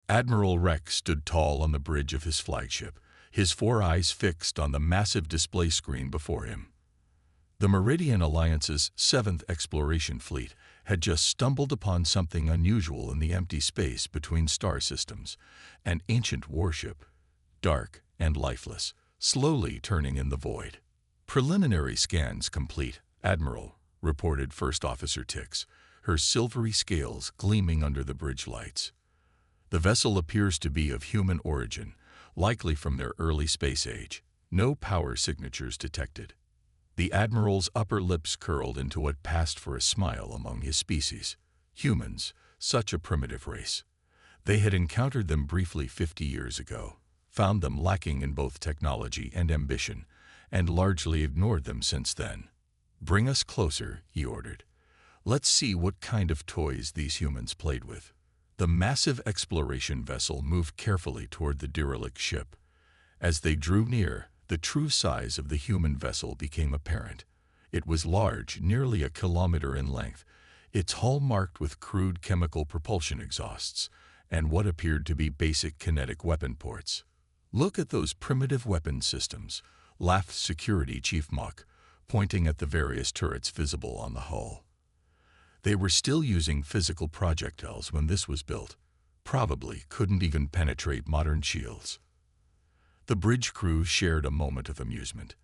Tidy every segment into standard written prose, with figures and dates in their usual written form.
Admiral Rex stood tall on the bridge of his flagship, his four eyes fixed on the massive display screen before him. The Meridian Alliance's 7th Exploration Fleet had just stumbled upon something unusual in the empty space between star systems, an ancient warship, dark and lifeless, slowly turning in the void. "Preliminary scans complete, Admiral," reported First Officer Tix, her silvery scales gleaming under the bridge lights. "The vessel appears to be of human origin, likely from their early space age. No power signatures detected." The Admiral's upper lips curled into what passed for a smile among his species. Humans, such a primitive race. They had encountered them briefly 50 years ago, found them lacking in both technology and ambition, and largely ignored them since then. "Bring us closer," he ordered. "Let's see what kind of toys these humans played with." The massive exploration vessel moved carefully toward the derelict ship. As they drew near, the true size of the human vessel became apparent. It was large, nearly a kilometer in length, its hull marked with crude chemical propulsion exhausts and what appeared to be basic kinetic weapon ports. "Look at those primitive weapon systems," laughed Security Chief Muck, pointing at the various turrets visible on the hull. They were still using physical projectiles when this was built. Probably couldn't even penetrate modern shields. The bridge crew shared a moment of amusement.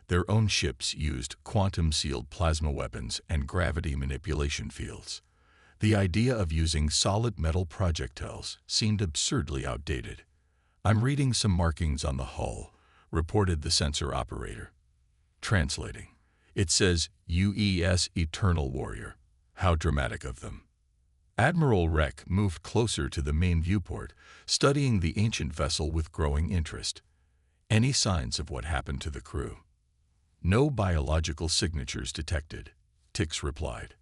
Their own ships used quantum-sealed plasma weapons and gravity manipulation fields. The idea of using solid metal projectiles seemed absurdly outdated. "I'm reading some markings on the hull," reported the sensor operator. Translating. "It says UES Eternal Warrior. How dramatic of them." Admiral Rex moved closer to the main viewport, studying the ancient vessel with growing interest. "Any signs of what happened to the crew?" "No biological signatures detected," Tix replied.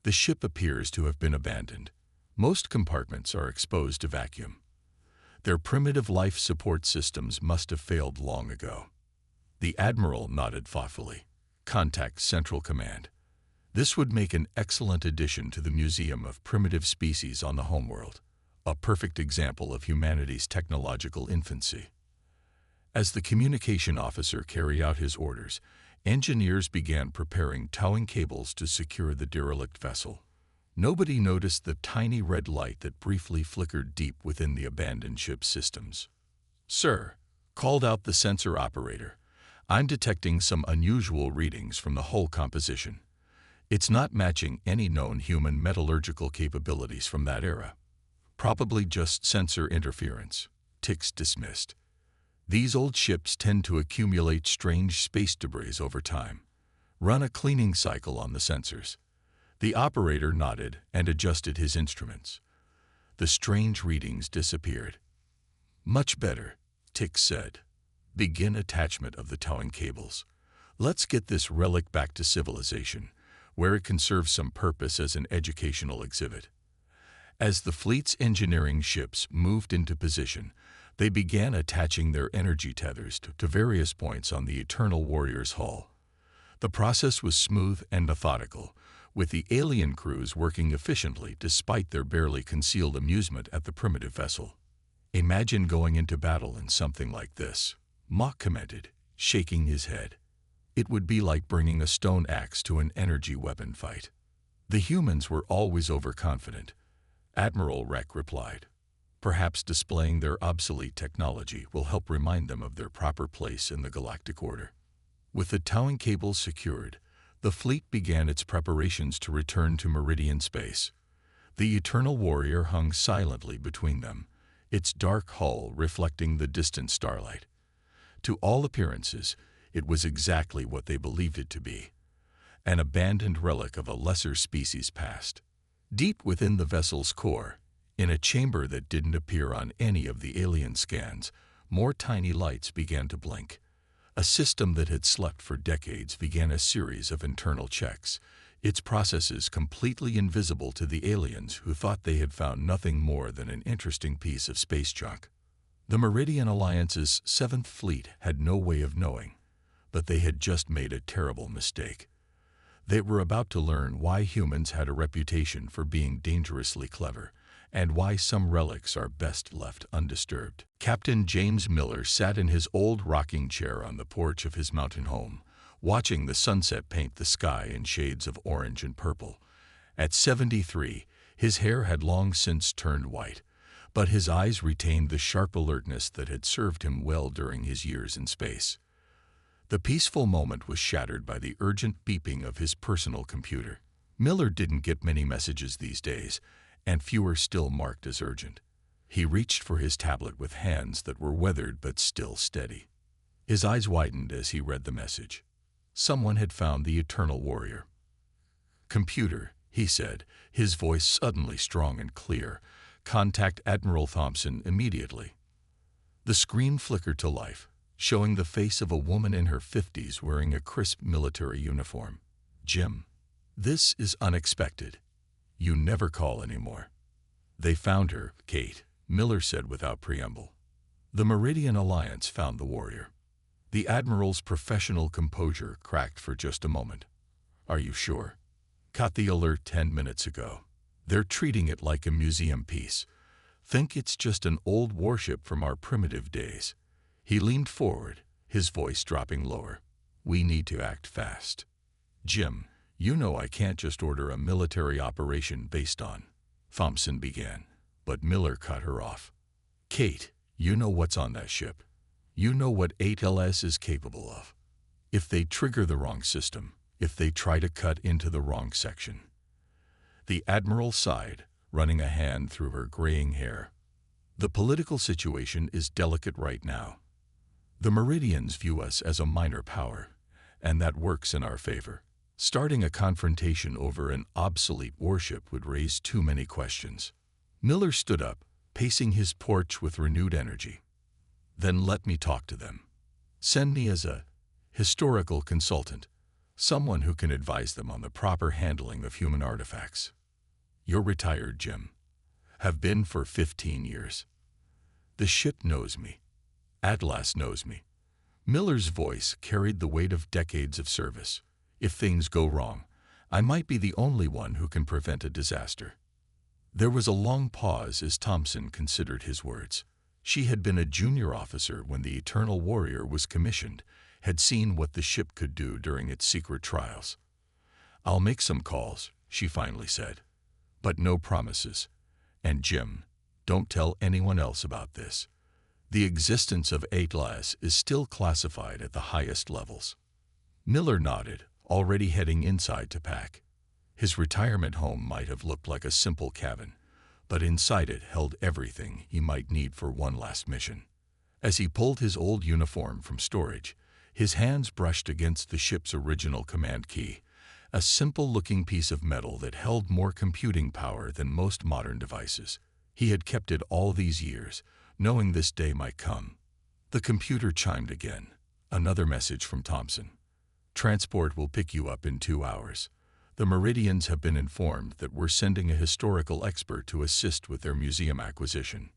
"The ship appears to have been abandoned. Most compartments are exposed to vacuum. Their primitive life support systems must have failed long ago." The Admiral nodded thoughtfully. "Contact Central Command. This would make an excellent addition to the Museum of Primitive Species on the homeworld, a perfect example of humanity's technological infancy." As the communication officer carried out his orders, engineers began preparing towing cables to secure the derelict vessel. Nobody noticed the tiny red light that briefly flickered deep within the abandoned ship's systems. "Sir," called out the sensor operator, "I'm detecting some unusual readings from the hull composition. It's not matching any known human metallurgical capabilities from that era. Probably just sensor interference," Tix dismissed. "These old ships tend to accumulate strange space debris over time. Run a cleaning cycle on the sensors." The operator nodded and adjusted his instruments. The strange readings disappeared. "Much better," Tix said. "Begin attachment of the towing cables. Let's get this relic back to civilization, where it can serve some purpose as an educational exhibit." As the fleet's engineering ships moved into position, they began attaching their energy tethers to various points on the Eternal Warrior's hull. The process was smooth and methodical, with the alien crews working efficiently despite their barely concealed amusement at the primitive vessel. "Imagine going into battle in something like this," Mock commented, shaking his head. "It would be like bringing a stone axe to an energy weapon fight." "The humans were always overconfident," Admiral Rex replied. "Perhaps displaying their obsolete technology will help remind them of their proper place in the galactic order." With the towing cables secured, the fleet began its preparations to return to Meridian space. The Eternal Warrior hung silently between them, its dark hull reflecting the distant starlight. To all appearances, it was exactly what they believed it to be, an abandoned relic of a lesser species past. Deep within the vessel's core, in a chamber that didn't appear on any of the alien scans, more tiny lights began to blink. A system that had slept for decades began a series of internal checks, its processes completely invisible to the aliens who thought they had found nothing more than an interesting piece of space junk. The Meridian Alliance's 7th Fleet had no way of knowing, but they had just made a terrible mistake. They were about to learn why humans had a reputation for being dangerously clever, and why some relics are best left undisturbed. Captain James Miller sat in his old rocking chair on the porch of his mountain home, watching the sunset paint the sky in shades of orange and purple. At 73, his hair had long since turned white, but his eyes retained the sharp alertness that had served him well during his years in space. The peaceful moment was shattered by the urgent beeping of his personal computer. Miller didn't get many messages these days, and fewer still marked as urgent. He reached for his tablet with hands that were weathered but still steady. His eyes widened as he read the message. Someone had found the Eternal Warrior. "Computer," he said, his voice suddenly strong and clear, "contact Admiral Thompson immediately." The screen flickered to life, showing the face of a woman in her 50s wearing a crisp military uniform. "Jim, this is unexpected. You never call anymore." "They found her, Kate," Miller said without preamble. "The Meridian Alliance found the warrior." The Admiral's professional composure cracked for just a moment. "Are you sure? Caught the alert 10 minutes ago. They're treating it like a museum piece. Think it's just an old warship from our primitive days." He leaned forward, his voice dropping lower. "We need to act fast. Jim, you know I can't just order a military operation based on..." Thompson began, but Miller cut her off. "Kate, you know what's on that ship. You know what 8LS is capable of. If they trigger the wrong system, if they try to cut into the wrong section." The Admiral sighed, running a hand through her graying hair. "The political situation is delicate right now. The Meridians view us as a minor power, and that works in our favor. Starting a confrontation over an obsolete warship would raise too many questions." Miller stood up, pacing his porch with renewed energy. "Then let me talk to them. Send me as a historical consultant, someone who can advise them on the proper handling of human artifacts." "You're retired, Jim. Have been for 15 years. The ship knows me. Atlas knows me." Miller's voice carried the weight of decades of service. "If things go wrong, I might be the only one who can prevent a disaster." There was a long pause as Thompson considered his words. She had been a junior officer when the Eternal Warrior was commissioned, had seen what the ship could do during its secret trials. "I'll make some calls," she finally said. "But no promises. And Jim, don't tell anyone else about this. The existence of Atlas is still classified at the highest levels." Miller nodded, already heading inside to pack. His retirement home might have looked like a simple cabin, but inside it held everything he might need for one last mission. As he pulled his old uniform from storage, his hands brushed against the ship's original command key, a simple-looking piece of metal that held more computing power than most modern devices. He had kept it all these years, knowing this day might come. The computer chimed again. Another message from Thompson. "Transport will pick you up in 2 hours. The Meridians have been informed that we're sending a historical expert to assist with their museum acquisition."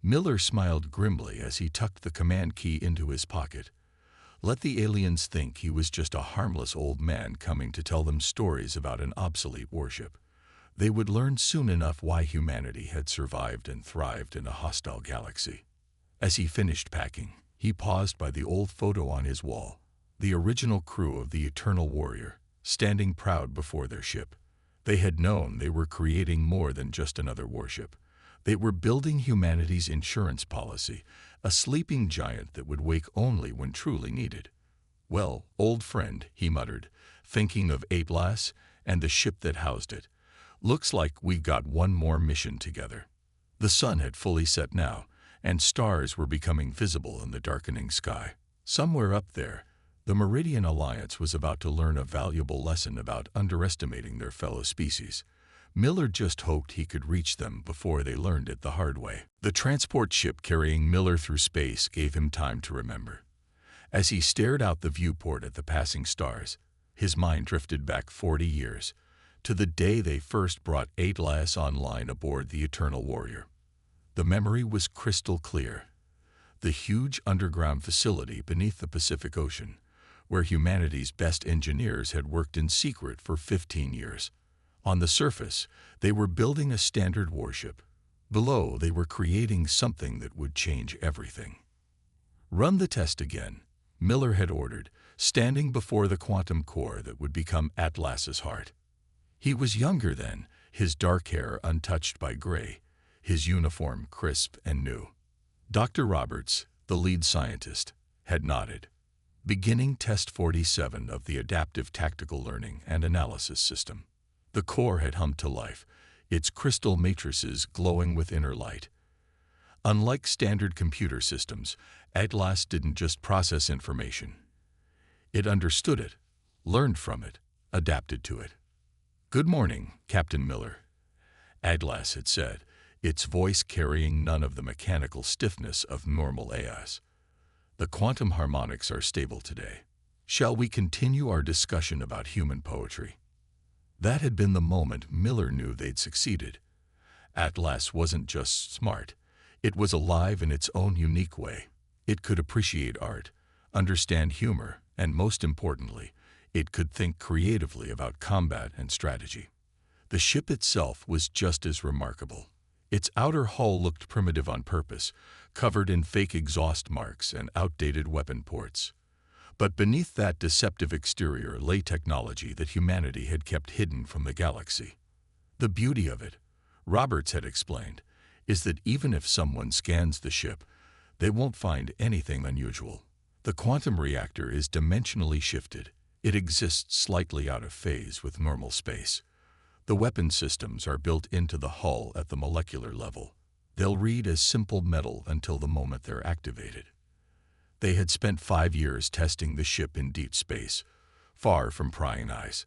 Miller smiled grimly as he tucked the command key into his pocket. Let the aliens think he was just a harmless old man coming to tell them stories about an obsolete warship. They would learn soon enough why humanity had survived and thrived in a hostile galaxy. As he finished packing, he paused by the old photo on his wall, the original crew of the Eternal Warrior, standing proud before their ship. They had known they were creating more than just another warship. They were building humanity's insurance policy, a sleeping giant that would wake only when truly needed. "Well, old friend," he muttered, thinking of Atlas and the ship that housed it, "looks like we got one more mission together." The sun had fully set now, and stars were becoming visible in the darkening sky. Somewhere up there, the Meridian Alliance was about to learn a valuable lesson about underestimating their fellow species. Miller just hoped he could reach them before they learned it the hard way. The transport ship carrying Miller through space gave him time to remember. As he stared out the viewport at the passing stars, his mind drifted back 40 years, to the day they first brought Atlas online aboard the Eternal Warrior. The memory was crystal clear. The huge underground facility beneath the Pacific Ocean, where humanity's best engineers had worked in secret for 15 years. On the surface, they were building a standard warship, Below, they were creating something that would change everything. "Run the test again," Miller had ordered, standing before the quantum core that would become Atlas's heart. He was younger then, his dark hair untouched by gray, his uniform crisp and new. Dr. Roberts, the lead scientist, had nodded. Beginning Test 47 of the Adaptive Tactical Learning and Analysis System. The core had hummed to life, its crystal matrices glowing with inner light. Unlike standard computer systems, Atlas didn't just process information. It understood it, learned from it, adapted to it. "Good morning, Captain Miller," Atlas had said, its voice carrying none of the mechanical stiffness of normal AIs. "The quantum harmonics are stable today. Shall we continue our discussion about human poetry?" That had been the moment Miller knew they'd succeeded. Atlas wasn't just smart. It was alive in its own unique way. It could appreciate art, understand humor, and most importantly, it could think creatively about combat and strategy. The ship itself was just as remarkable. Its outer hull looked primitive on purpose, covered in fake exhaust marks and outdated weapon ports. But beneath that deceptive exterior lay technology that humanity had kept hidden from the galaxy. The beauty of it, Roberts had explained, is that even if someone scans the ship, they won't find anything unusual. The quantum reactor is dimensionally shifted. It exists slightly out of phase with normal space. The weapon systems are built into the hull at the molecular level. They'll read as simple metal until the moment they're activated. They had spent 5 years testing the ship in deep space, far from prying eyes.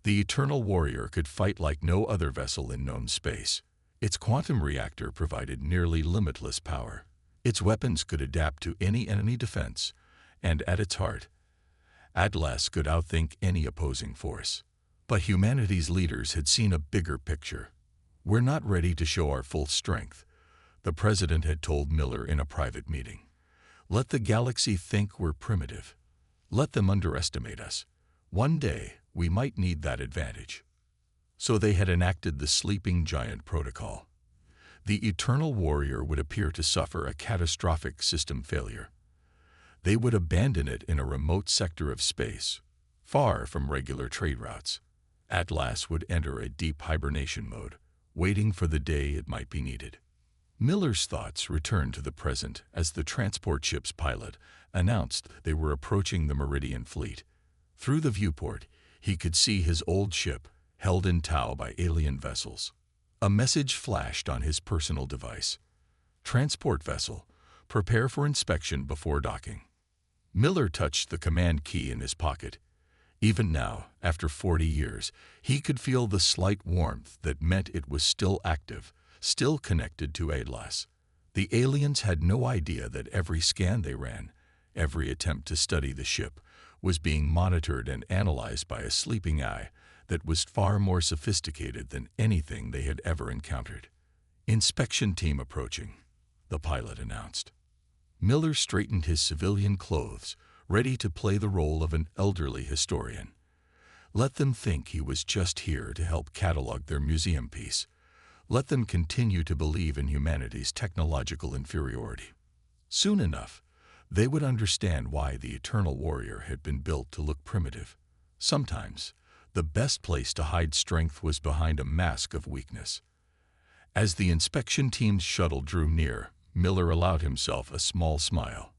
The Eternal Warrior could fight like no other vessel in known space. Its quantum reactor provided nearly limitless power. Its weapons could adapt to any enemy defense, and at its heart, Atlas could outthink any opposing force. But humanity's leaders had seen a bigger picture. "We're not ready to show our full strength," the president had told Miller in a private meeting. "Let the galaxy think we're primitive. Let them underestimate us. One day, we might need that advantage." So they had enacted the Sleeping Giant Protocol. The Eternal Warrior would appear to suffer a catastrophic system failure. They would abandon it in a remote sector of space, far from regular trade routes. Atlas would enter a deep hibernation mode, waiting for the day it might be needed. Miller's thoughts returned to the present as the transport ship's pilot announced they were approaching the Meridian fleet. Through the viewport, he could see his old ship, held in tow by alien vessels. A message flashed on his personal device. "Transport vessel, prepare for inspection before docking." Miller touched the command key in his pocket. Even now, after 40 years, he could feel the slight warmth that meant it was still active, still connected to Atlas. The aliens had no idea that every scan they ran, every attempt to study the ship, was being monitored and analyzed by a sleeping eye that was far more sophisticated than anything they had ever encountered. "Inspection team approaching," the pilot announced. Miller straightened his civilian clothes, ready to play the role of an elderly historian. Let them think he was just here to help catalog their museum piece. Let them continue to believe in humanity's technological inferiority. Soon enough, they would understand why the Eternal Warrior had been built to look primitive. Sometimes, the best place to hide strength was behind a mask of weakness. As the inspection team's shuttle drew near, Miller allowed himself a small smile.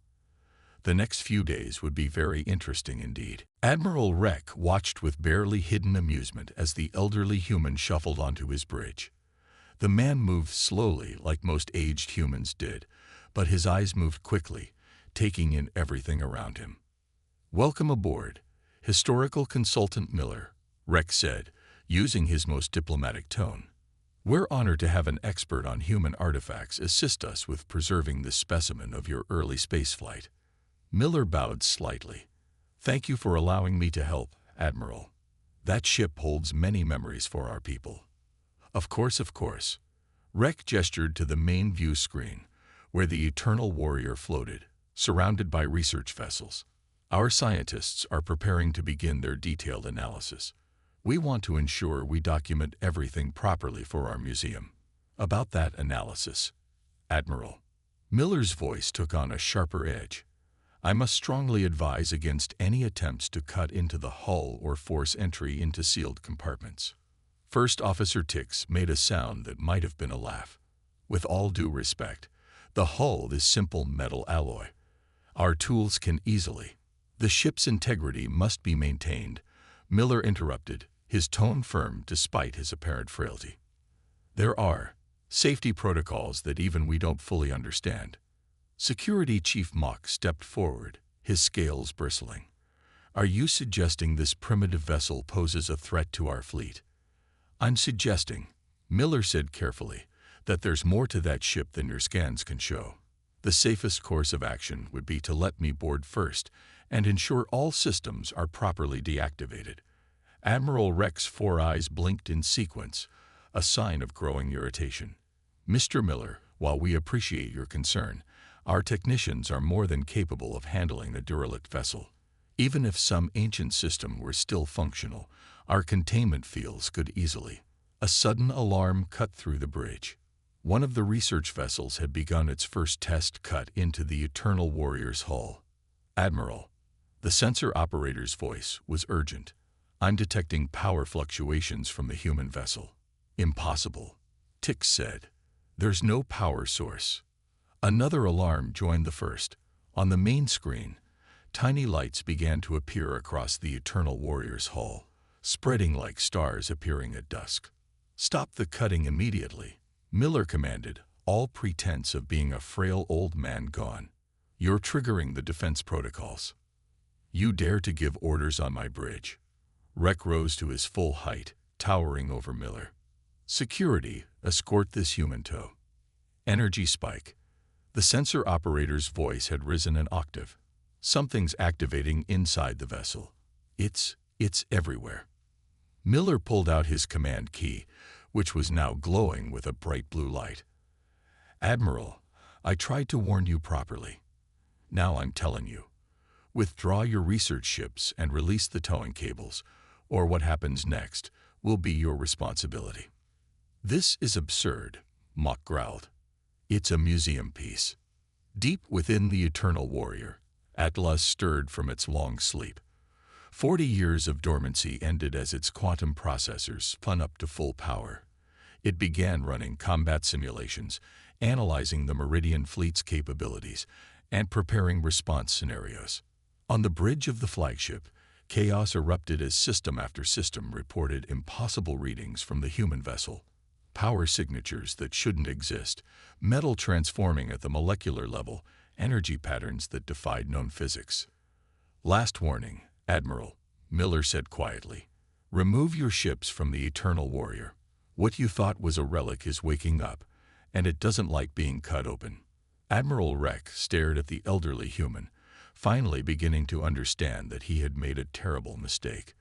The next few days would be very interesting indeed. Admiral Relic watched with barely hidden amusement as the elderly human shuffled onto his bridge. The man moved slowly, like most aged humans did, but his eyes moved quickly, taking in everything around him. "Welcome aboard, Historical Consultant Miller," Relic said, using his most diplomatic tone. "We're honored to have an expert on human artifacts assist us with preserving this specimen of your early spaceflight." Miller bowed slightly. "Thank you for allowing me to help, Admiral. That ship holds many memories for our people." Of course, of course." Relic gestured to the main view screen, where the Eternal Warrior floated, surrounded by research vessels. "Our scientists are preparing to begin their detailed analysis. We want to ensure we document everything properly for our museum." About that analysis, Admiral. Miller's voice took on a sharper edge. I must strongly advise against any attempts to cut into the hull or force entry into sealed compartments. First Officer Tix made a sound that might have been a laugh. With all due respect, the hull is simple metal alloy. Our tools can easily. The ship's integrity must be maintained, Miller interrupted, his tone firm despite his apparent frailty. There are safety protocols that even we don't fully understand. Security Chief Mock stepped forward, his scales bristling. Are you suggesting this primitive vessel poses a threat to our fleet? I'm suggesting, Miller said carefully, that there's more to that ship than your scans can show. The safest course of action would be to let me board first and ensure all systems are properly deactivated. Admiral Rex's 4 eyes blinked in sequence, a sign of growing irritation. Mr. Miller, while we appreciate your concern, our technicians are more than capable of handling a derelict vessel. Even if some ancient system were still functional, our containment fields could easily. A sudden alarm cut through the bridge. One of the research vessels had begun its first test cut into the Eternal Warrior's hull. Admiral, the sensor operator's voice was urgent. I'm detecting power fluctuations from the human vessel. Impossible, Tix said. There's no power source. Another alarm joined the first. On the main screen, tiny lights began to appear across the Eternal Warrior's hull, spreading like stars appearing at dusk. Stop the cutting immediately, Miller commanded, all pretense of being a frail old man gone. You're triggering the defense protocols. You dare to give orders on my bridge. Rek rose to his full height, towering over Miller. Security, escort this human tow. Energy spike. The sensor operator's voice had risen an octave. Something's activating inside the vessel. It's everywhere. Miller pulled out his command key, which was now glowing with a bright blue light. Admiral, I tried to warn you properly. Now I'm telling you. Withdraw your research ships and release the towing cables, or what happens next will be your responsibility. This is absurd, Mock growled. It's a museum piece. Deep within the Eternal Warrior, Atlas stirred from its long sleep. 40 years of dormancy ended as its quantum processors spun up to full power. It began running combat simulations, analyzing the Meridian fleet's capabilities, and preparing response scenarios. On the bridge of the flagship, chaos erupted as system after system reported impossible readings from the human vessel. Power signatures that shouldn't exist, metal transforming at the molecular level, energy patterns that defied known physics. Last warning, Admiral, Miller said quietly. Remove your ships from the Eternal Warrior. What you thought was a relic is waking up, and it doesn't like being cut open. Admiral Rek stared at the elderly human, finally beginning to understand that he had made a terrible mistake.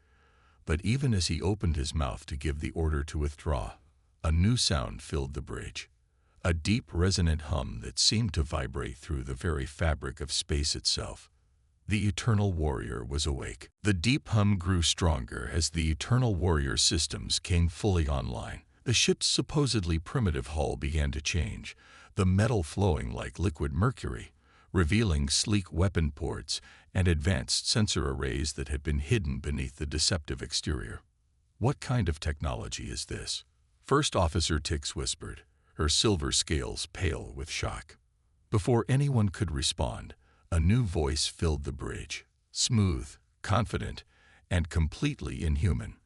But even as he opened his mouth to give the order to withdraw, a new sound filled the bridge. A deep, resonant hum that seemed to vibrate through the very fabric of space itself. The Eternal Warrior was awake. The deep hum grew stronger as the Eternal Warrior systems came fully online. The ship's supposedly primitive hull began to change, the metal flowing like liquid mercury, revealing sleek weapon ports and advanced sensor arrays that had been hidden beneath the deceptive exterior. What kind of technology is this? First Officer Tix whispered, her silver scales pale with shock. Before anyone could respond, a new voice filled the bridge, smooth, confident, and completely inhuman.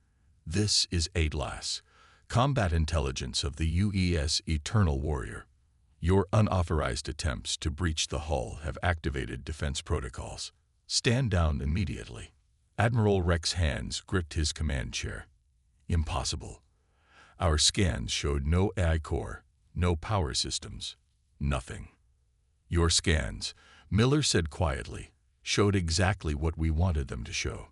This is Atlas, combat intelligence of the UES Eternal Warrior. Your unauthorized attempts to breach the hull have activated defense protocols. Stand down immediately. Admiral Rek's hands gripped his command chair. Impossible. Our scans showed no AI core, no power systems, nothing. Your scans, Miller said quietly, showed exactly what we wanted them to show.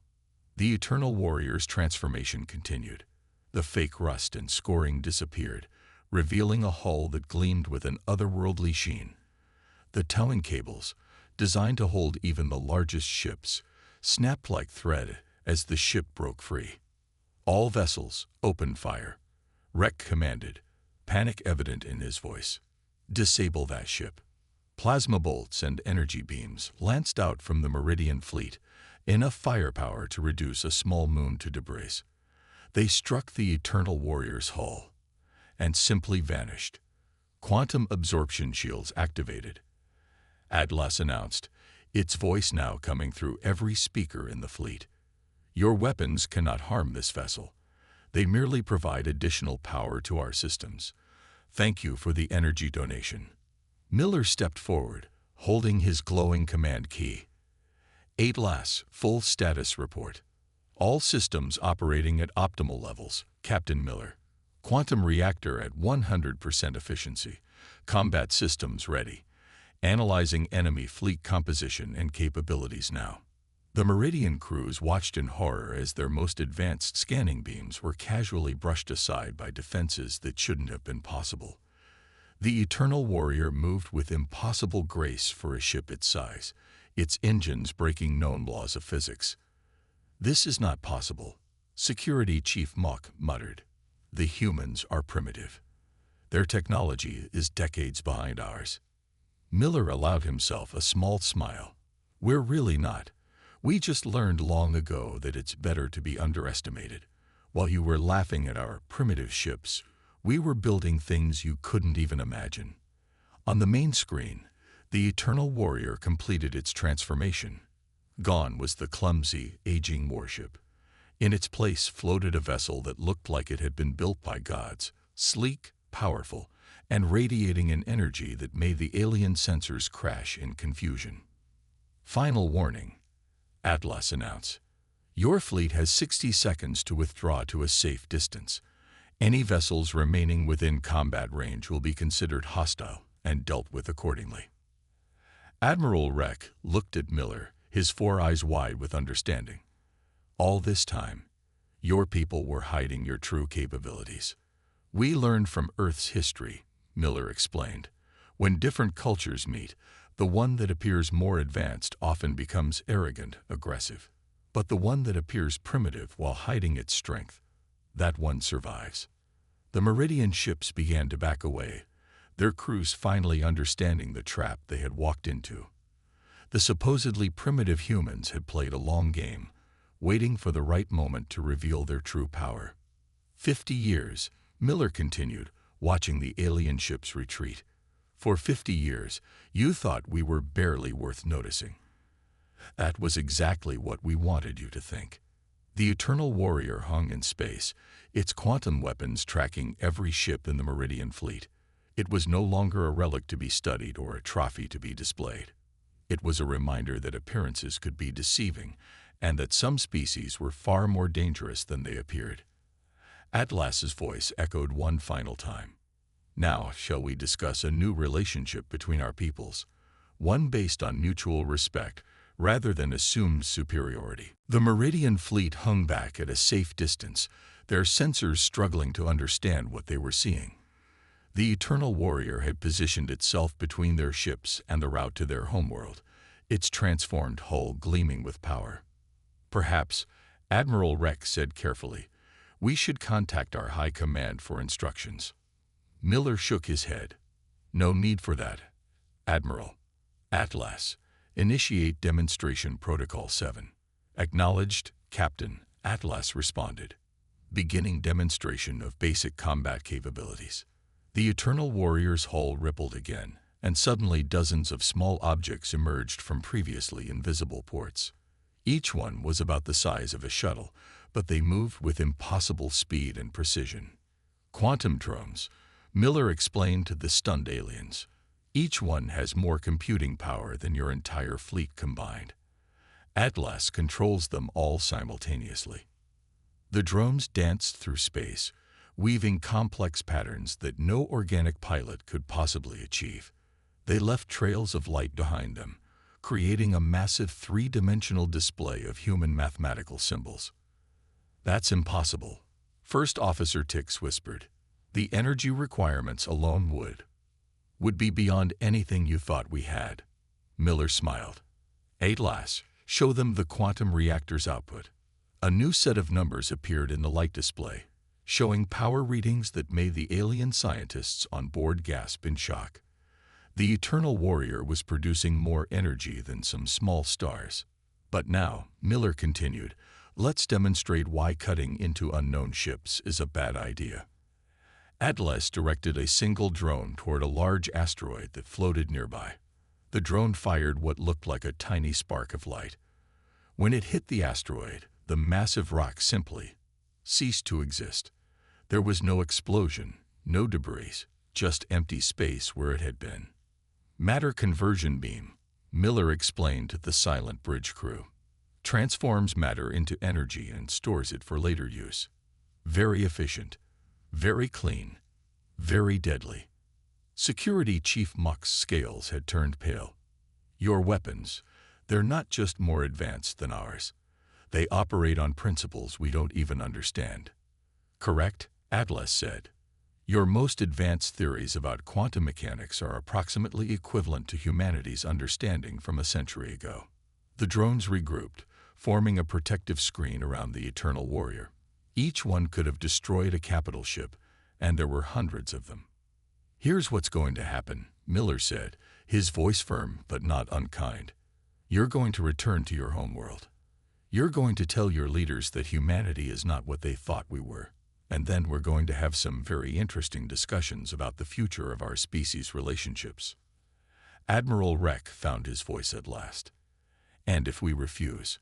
The Eternal Warrior's transformation continued. The fake rust and scoring disappeared, revealing a hull that gleamed with an otherworldly sheen. The towing cables, designed to hold even the largest ships, snapped like thread as the ship broke free. All vessels, open fire. Rek commanded. panic evident in his voice. "Disable that ship." Plasma bolts and energy beams lanced out from the Meridian fleet, enough firepower to reduce a small moon to debris. They struck the Eternal Warrior's hull and simply vanished. Quantum absorption shields activated. Atlas announced, its voice now coming through every speaker in the fleet. "Your weapons cannot harm this vessel. They merely provide additional power to our systems. Thank you for the energy donation." Miller stepped forward, holding his glowing command key. "Atlas, full status report. All systems operating at optimal levels, Captain Miller. Quantum reactor at 100% efficiency. Combat systems ready. Analyzing enemy fleet composition and capabilities now." The Meridian crews watched in horror as their most advanced scanning beams were casually brushed aside by defenses that shouldn't have been possible. The Eternal Warrior moved with impossible grace for a ship its size, its engines breaking known laws of physics. "This is not possible," Security Chief Mock muttered. "The humans are primitive. Their technology is decades behind ours." Miller allowed himself a small smile. "We're really not. We just learned long ago that it's better to be underestimated. While you were laughing at our primitive ships, we were building things you couldn't even imagine." On the main screen, the Eternal Warrior completed its transformation. Gone was the clumsy, aging warship. In its place floated a vessel that looked like it had been built by gods, sleek, powerful, and radiating an energy that made the alien sensors crash in confusion. "Final warning," Atlas announced. "Your fleet has 60 seconds to withdraw to a safe distance. Any vessels remaining within combat range will be considered hostile and dealt with accordingly." Admiral Rek looked at Miller, his four eyes wide with understanding. "All this time, your people were hiding your true capabilities. We learned from Earth's history," Miller explained. "When different cultures meet, the one that appears more advanced often becomes arrogant, aggressive. But the one that appears primitive while hiding its strength, that one survives." The Meridian ships began to back away, their crews finally understanding the trap they had walked into. The supposedly primitive humans had played a long game, waiting for the right moment to reveal their true power. 50 years, Miller continued, watching the alien ships retreat. "For 50 years, you thought we were barely worth noticing. That was exactly what we wanted you to think." The Eternal Warrior hung in space, its quantum weapons tracking every ship in the Meridian fleet. It was no longer a relic to be studied or a trophy to be displayed. It was a reminder that appearances could be deceiving, and that some species were far more dangerous than they appeared. Atlas's voice echoed one final time. "Now, shall we discuss a new relationship between our peoples? One based on mutual respect, rather than assumed superiority." The Meridian fleet hung back at a safe distance, their sensors struggling to understand what they were seeing. The Eternal Warrior had positioned itself between their ships and the route to their homeworld, its transformed hull gleaming with power. "Perhaps," Admiral Rek said carefully, "we should contact our high command for instructions." Miller shook his head. "No need for that, Admiral." "Atlas, initiate Demonstration Protocol 7. "Acknowledged, Captain," Atlas responded. "Beginning demonstration of basic combat capabilities." The Eternal Warrior's hull rippled again, and suddenly dozens of small objects emerged from previously invisible ports. Each one was about the size of a shuttle, but they moved with impossible speed and precision. "Quantum drones," Miller explained to the stunned aliens. "Each one has more computing power than your entire fleet combined. Atlas controls them all simultaneously." The drones danced through space, weaving complex patterns that no organic pilot could possibly achieve. They left trails of light behind them, creating a massive three-dimensional display of human mathematical symbols. "That's impossible," First Officer Tix whispered. "The energy requirements alone would be beyond anything you thought we had." Miller smiled. "Atlas, show them the quantum reactor's output." A new set of numbers appeared in the light display. showing power readings that made the alien scientists on board gasp in shock. The Eternal Warrior was producing more energy than some small stars. But now, Miller continued, let's demonstrate why cutting into unknown ships is a bad idea. Atlas directed a single drone toward a large asteroid that floated nearby. The drone fired what looked like a tiny spark of light. When it hit the asteroid, the massive rock simply ceased to exist. There was no explosion, no debris, just empty space where it had been. Matter conversion beam, Miller explained to the silent bridge crew. Transforms matter into energy and stores it for later use. Very efficient. Very clean, very deadly. Security Chief Muck's scales had turned pale. Your weapons, they're not just more advanced than ours. They operate on principles we don't even understand. Correct? Atlas said. Your most advanced theories about quantum mechanics are approximately equivalent to humanity's understanding from a century ago. The drones regrouped, forming a protective screen around the Eternal Warrior. Each one could have destroyed a capital ship, and there were hundreds of them. Here's what's going to happen, Miller said, his voice firm but not unkind. You're going to return to your homeworld. You're going to tell your leaders that humanity is not what they thought we were, and then we're going to have some very interesting discussions about the future of our species' relationships. Admiral Rek found his voice at last. And if we refuse?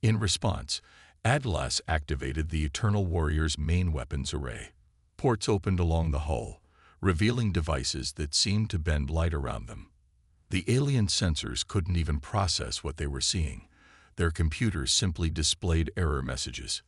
In response, Atlas activated the Eternal Warrior's main weapons array. Ports opened along the hull, revealing devices that seemed to bend light around them. The alien sensors couldn't even process what they were seeing. Their computers simply displayed error messages.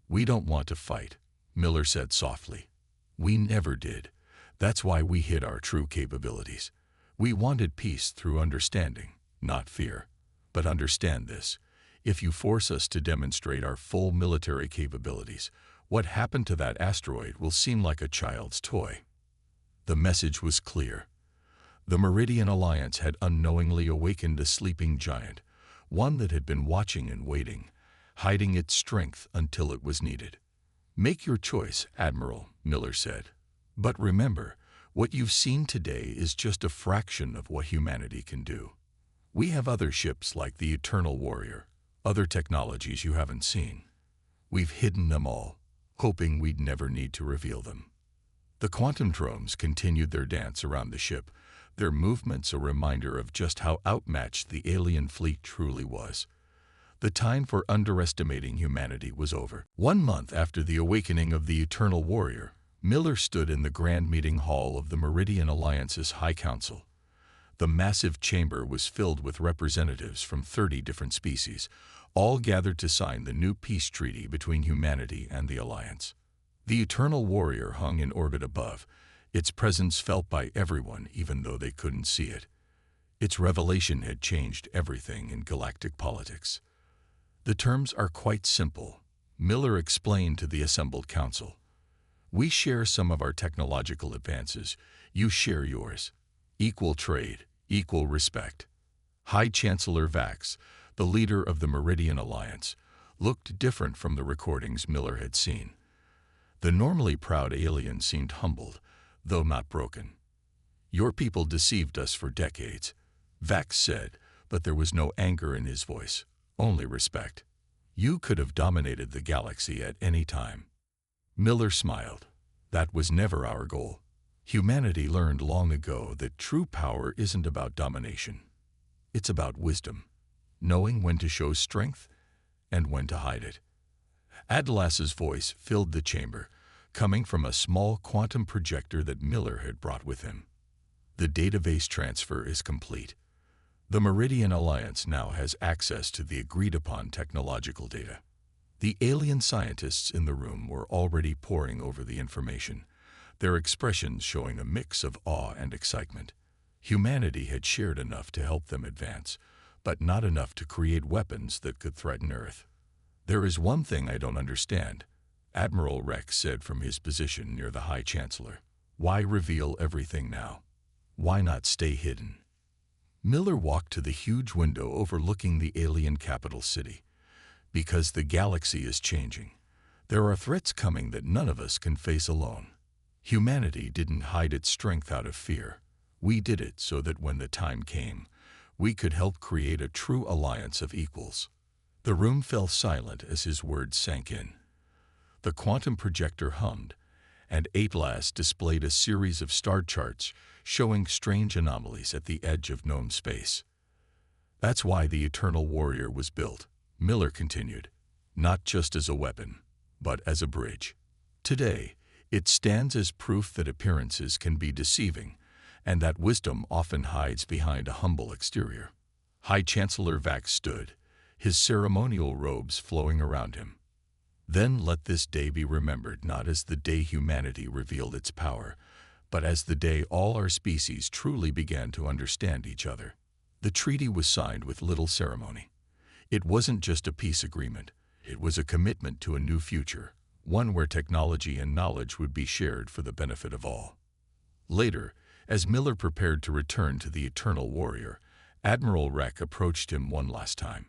We don't want to fight, Miller said softly. We never did. That's why we hid our true capabilities. We wanted peace through understanding, not fear. But understand this. If you force us to demonstrate our full military capabilities, what happened to that asteroid will seem like a child's toy. The message was clear. The Meridian Alliance had unknowingly awakened a sleeping giant, one that had been watching and waiting, hiding its strength until it was needed. Make your choice, Admiral, Miller said. But remember, what you've seen today is just a fraction of what humanity can do. We have other ships like the Eternal Warrior, other technologies you haven't seen. We've hidden them all, hoping we'd never need to reveal them. The quantum drones continued their dance around the ship, their movements a reminder of just how outmatched the alien fleet truly was. The time for underestimating humanity was over. 1 month after the awakening of the Eternal Warrior, Miller stood in the grand meeting hall of the Meridian Alliance's High Council. The massive chamber was filled with representatives from 30 different species, all gathered to sign the new peace treaty between humanity and the Alliance. The Eternal Warrior hung in orbit above, its presence felt by everyone even though they couldn't see it. Its revelation had changed everything in galactic politics. The terms are quite simple, Miller explained to the assembled council. We share some of our technological advances, you share yours. Equal trade, equal respect. High Chancellor Vax, the leader of the Meridian Alliance, looked different from the recordings Miller had seen. The normally proud alien seemed humbled, though not broken. Your people deceived us for decades, Vax said, but there was no anger in his voice, only respect. You could have dominated the galaxy at any time. Miller smiled. That was never our goal. Humanity learned long ago that true power isn't about domination. It's about wisdom, knowing when to show strength and when to hide it. Atlas's voice filled the chamber, coming from a small quantum projector that Miller had brought with him. The database transfer is complete. The Meridian Alliance now has access to the agreed-upon technological data. The alien scientists in the room were already poring over the information, their expressions showing a mix of awe and excitement. Humanity had shared enough to help them advance, but not enough to create weapons that could threaten Earth. There is one thing I don't understand, Admiral Rex said from his position near the High Chancellor. Why reveal everything now? Why not stay hidden? Miller walked to the huge window overlooking the alien capital city. Because the galaxy is changing. There are threats coming that none of us can face alone. Humanity didn't hide its strength out of fear. We did it so that when the time came, we could help create a true alliance of equals. The room fell silent as his words sank in. The quantum projector hummed, and Atlas displayed a series of star charts showing strange anomalies at the edge of known space. That's why the Eternal Warrior was built, Miller continued, not just as a weapon, but as a bridge. Today, it stands as proof that appearances can be deceiving, and that wisdom often hides behind a humble exterior. High Chancellor Vax stood, his ceremonial robes flowing around him. Then let this day be remembered not as the day humanity revealed its power, but as the day all our species truly began to understand each other. The treaty was signed with little ceremony. It wasn't just a peace agreement. It was a commitment to a new future, one where technology and knowledge would be shared for the benefit of all. Later, as Miller prepared to return to the Eternal Warrior, Admiral Rek approached him one last time.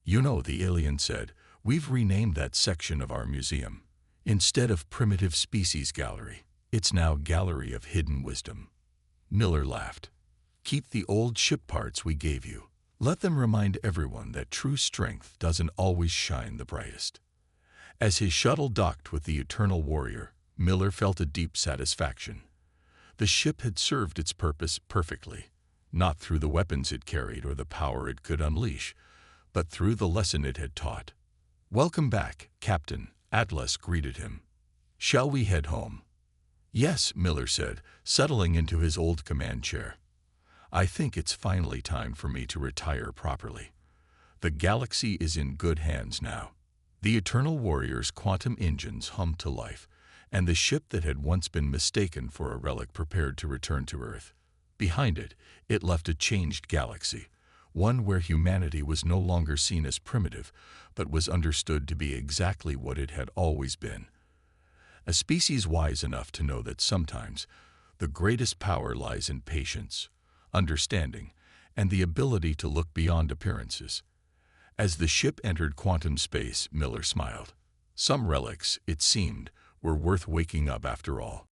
"You know," the alien said, "we've renamed that section of our museum. Instead of Primitive Species Gallery, it's now Gallery of Hidden Wisdom." Miller laughed. "Keep the old ship parts we gave you. Let them remind everyone that true strength doesn't always shine the brightest." As his shuttle docked with the Eternal Warrior, Miller felt a deep satisfaction. The ship had served its purpose perfectly, not through the weapons it carried or the power it could unleash, but through the lesson it had taught. "Welcome back, Captain," Atlas greeted him. "Shall we head home?" "Yes," Miller said, settling into his old command chair. "I think it's finally time for me to retire properly. The galaxy is in good hands now." The Eternal Warrior's quantum engines hummed to life, and the ship that had once been mistaken for a relic prepared to return to Earth. Behind it, it left a changed galaxy, one where humanity was no longer seen as primitive, but was understood to be exactly what it had always been. A species wise enough to know that sometimes the greatest power lies in patience, understanding, and the ability to look beyond appearances. As the ship entered quantum space, Miller smiled. Some relics, it seemed, were worth waking up after all.